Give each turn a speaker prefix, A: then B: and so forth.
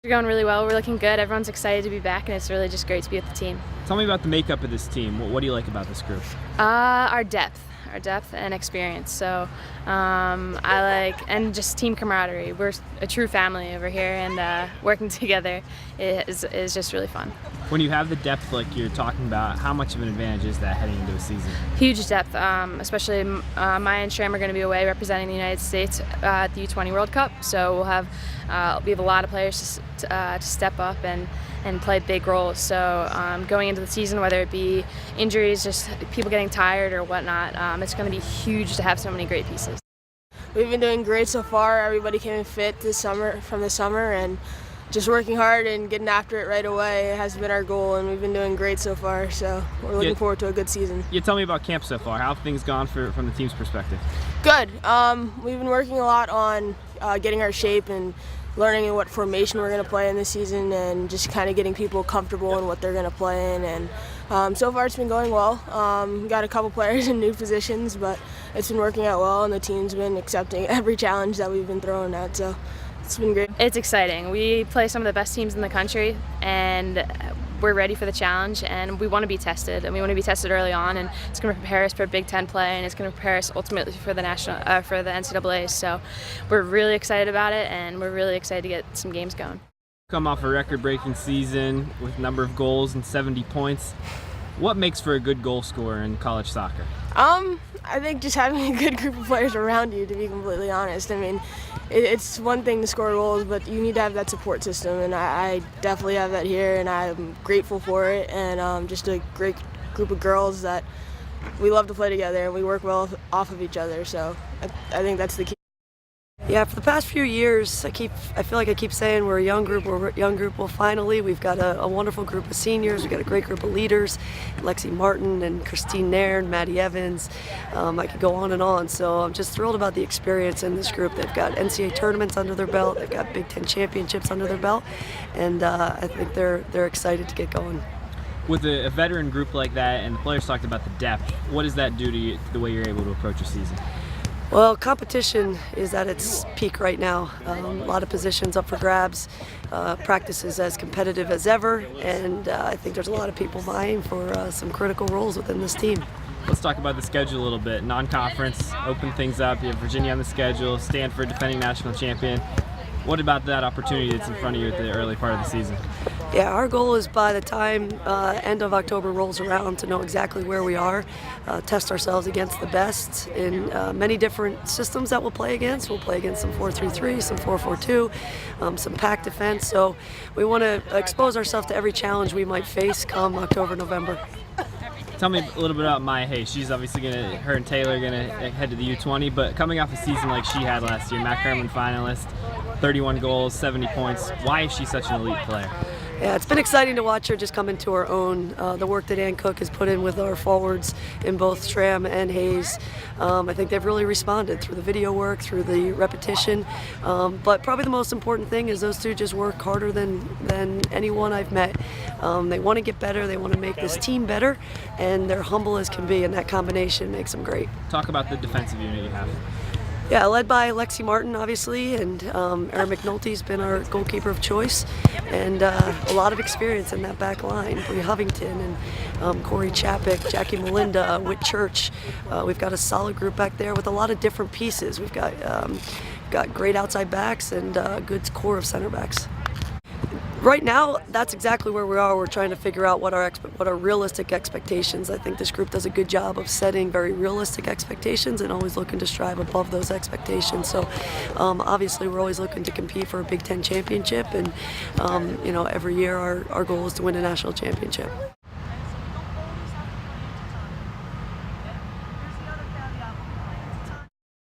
A: We're going really well. We're looking good. Everyone's excited to be back, and it's really just great to be with the team.
B: Tell me about the makeup of this team. What do you like about this group?
A: Our depth and experience. So and just team camaraderie. We're a true family over here, and working together is just really fun.
B: When you have the depth like you're talking about, how much of an advantage is that heading into a season?
A: Huge depth, especially Maya and Shram are going to be away representing the United States at the U20 World Cup. So we have a lot of players to step up and play big roles. So going into the season, whether it be injuries, just people getting tired or whatnot, it's going to be huge to have so many great pieces.
C: We've been doing great so far. Everybody came in fit this summer, and just working hard and getting after it right away has been our goal, and we've been doing great so far, so we're looking forward to a good season.
B: You tell me about camp so far. How have things gone from the team's perspective?
C: Good. We've been working a lot on getting our shape and learning what formation we're going to play in this season, and just kind of getting people comfortable in what they're going to play in. And so far it's been going well. Got a couple players in new positions, but it's been working out well, and the team's been accepting every challenge that we've been thrown at. So it's been great.
A: It's exciting. We play some of the best teams in the country, and we're ready for the challenge, and we want to be tested, and we want to be tested early on, and it's going to prepare us for Big Ten play, and it's going to prepare us ultimately for the for the NCAA. So we're really excited about it, and we're really excited to get some games going.
B: Come off a record-breaking season with a number of goals and 70 points. What makes for a good goal scorer in college soccer?
C: I think just having a good group of players around you, to be completely honest. I mean, it's one thing to score goals, but you need to have that support system, and I definitely have that here, and I'm grateful for it, and just a great group of girls that we love to play together, and we work well off of each other, so I think that's the key.
D: Yeah, for the past few years, I feel like I keep saying we're a young group. We're a young group. Well, finally, we've got a wonderful group of seniors. We've got a great group of leaders, Lexi Martin and Christine Nairn, Maddy Evans. I could go on and on. So I'm just thrilled about the experience in this group. They've got NCAA tournaments under their belt. They've got Big Ten championships under their belt, and I think they're excited to get going.
B: With a veteran group like that, and the players talked about the depth, what does that do to you, the way you're able to approach a season?
D: Well, competition is at its peak right now. A lot of positions up for grabs. Practice is as competitive as ever, and I think there's a lot of people vying for some critical roles within this team.
B: Let's talk about the schedule a little bit. Non-conference, open things up. You have Virginia on the schedule, Stanford, defending national champion. What about that opportunity that's in front of you at the early part of the season?
D: Yeah, our goal is by the time end of October rolls around to know exactly where we are, test ourselves against the best in many different systems that we'll play against. We'll play against some 4-3-3, some 4-4-2, some pack defense. So we want to expose ourselves to every challenge we might face come October, November.
B: Tell me a little bit about Maya Hayes. She's obviously her and Taylor are gonna head to the U20, but coming off a season like she had last year, Matt Kerman finalist, 31 goals, 70 points. Why is she such an elite player?
D: Yeah, it's been exciting to watch her just come into her own. The work that Ann Cook has put in with our forwards in both Schramm and Hayes, I think they've really responded through the video work, through the repetition. But probably the most important thing is those two just work harder than anyone I've met. They want to get better, they want to make this team better, and they're humble as can be, and that combination makes them great.
B: Talk about the defensive unit you have.
D: Yeah, led by Lexi Martin, obviously, and Erin McNulty's been our goalkeeper of choice, and a lot of experience in that back line. Bree Hovington and Corey Chapik, Jackie Melinda, Whit Church. We've got a solid group back there with a lot of different pieces. We've got great outside backs and a good core of center backs. Right now, that's exactly where we are. We're trying to figure out what are realistic expectations. I think this group does a good job of setting very realistic expectations and always looking to strive above those expectations. So obviously we're always looking to compete for a Big Ten championship, and every year our goal is to win a national championship.